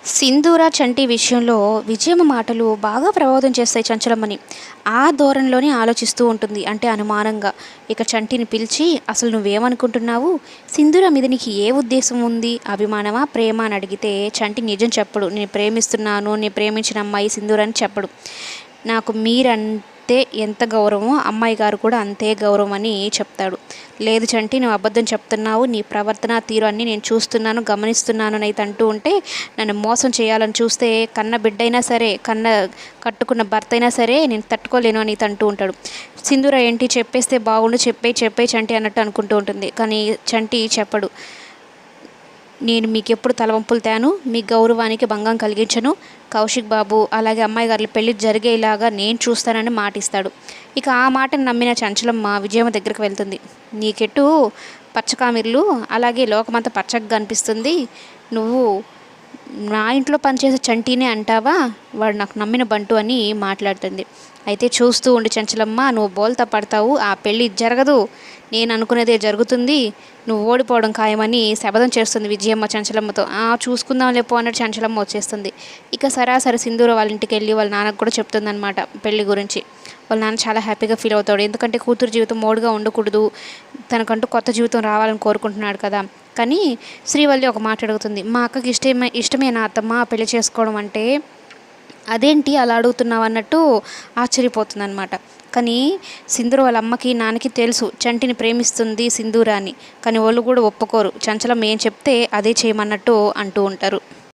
సింధూర, చంటి విషయంలో విజయమ్మ మాటలు బాగా ప్రభావితం చేస్తాయి చంచలమ్మని. ఆ ధోరణిలోనే ఆలోచిస్తూ ఉంటుంది. అంటే అనుమానంగా. ఇక చంటిని పిలిచి, "అసలు నువ్వేమనుకుంటున్నావు? సింధూర మీద నీకు ఏ ఉద్దేశం ఉంది? అభిమానమా? ప్రేమ?" అని అడిగితే చంటి నిజం చెప్పడు. "నేను ప్రేమిస్తున్నాను, నేను ప్రేమించిన అమ్మాయి సింధూర" అని చెప్పడు. "నాకు మీరంటే ఎంత గౌరవమో అమ్మాయి గారు కూడా అంతే గౌరవం" అని చెప్తాడు. "లేదు చంటి, నువ్వు అబద్ధం చెప్తున్నావు. నీ ప్రవర్తన తీరు అన్నీ నేను చూస్తున్నాను, గమనిస్తున్నాను" అని అయితే అంటూ ఉంటే, నన్ను మోసం చేయాలని చూస్తే కన్న బిడ్డైనా సరే, కట్టుకున్న భర్త అయినా సరే నేను తట్టుకోలేను అని అయితే అంటూ ఉంటాడు. సింధూర ఏంటి చెప్పేస్తే బాగుండు, చెప్పేయి చంటి అన్నట్టు అనుకుంటూ ఉంటుంది. కానీ చంటి చెప్పడు. "నేను మీకెప్పుడు తలవంపులు తేను, మీ గౌరవానికి భంగం కలిగించను. కౌశిక్ బాబు అలాగే అమ్మాయి గారి పెళ్లి జరిగేలాగా నేను చూస్తానని మాటిస్తాడు." ఇక ఆ మాటను నమ్మిన చంచలమ్మ విజయమ్మ దగ్గరికి వెళ్తుంది. "నీకెటు పచ్చకామెర్లు, అలాగే లోకమంతా పచ్చగా కనిపిస్తుంది. నువ్వు నా ఇంట్లో పనిచేసే చంటినే అంటావా? వాడు నాకు నమ్మిన బంటు" అని మాట్లాడుతుంది. అయితే "చూస్తూ ఉండి చంచలమ్మ, నువ్వు బోల్తా పడతావు. ఆ పెళ్ళి జరగదు. నేను అనుకునేదే జరుగుతుంది. నువ్వు ఓడిపోవడం ఖాయమని" శపథం చేస్తుంది విజయమ్మ చంచలమ్మతో. "చూసుకుందాం లేపో" అన్నట్టు చంచలమ్మ వచ్చేస్తుంది. ఇక సరాసరి సింధూర వాళ్ళ ఇంటికి వెళ్ళి వాళ్ళ నాన్నకు కూడా చెప్తుందనమాట పెళ్లి గురించి. వాళ్ళ నాన్న చాలా హ్యాపీగా ఫీల్ అవుతాడు. ఎందుకంటే కూతురు జీవితం మోడుగా ఉండకూడదు, తనకంటూ కొత్త జీవితం రావాలని కోరుకుంటున్నాడు కదా. కానీ శ్రీవల్లి ఒక మాట అడుగుతుంది. "మా అక్కకి ఇష్టమేనా అత్తమ్మ పెళ్లి చేసుకోవడం అంటే?" "అదేంటి అలా అడుగుతున్నావు" అన్నట్టు ఆశ్చర్యపోతుందనమాట. కానీ సింధూర వాళ్ళ అమ్మకి, నాన్నకి తెలుసు చంటిని ప్రేమిస్తుంది సింధూర అని. కానీ వాళ్ళు కూడా ఒప్పుకోరు. చంచలమ్మ ఏం చెప్తే అదే చేయమన్నట్టు అంటూ ఉంటారు.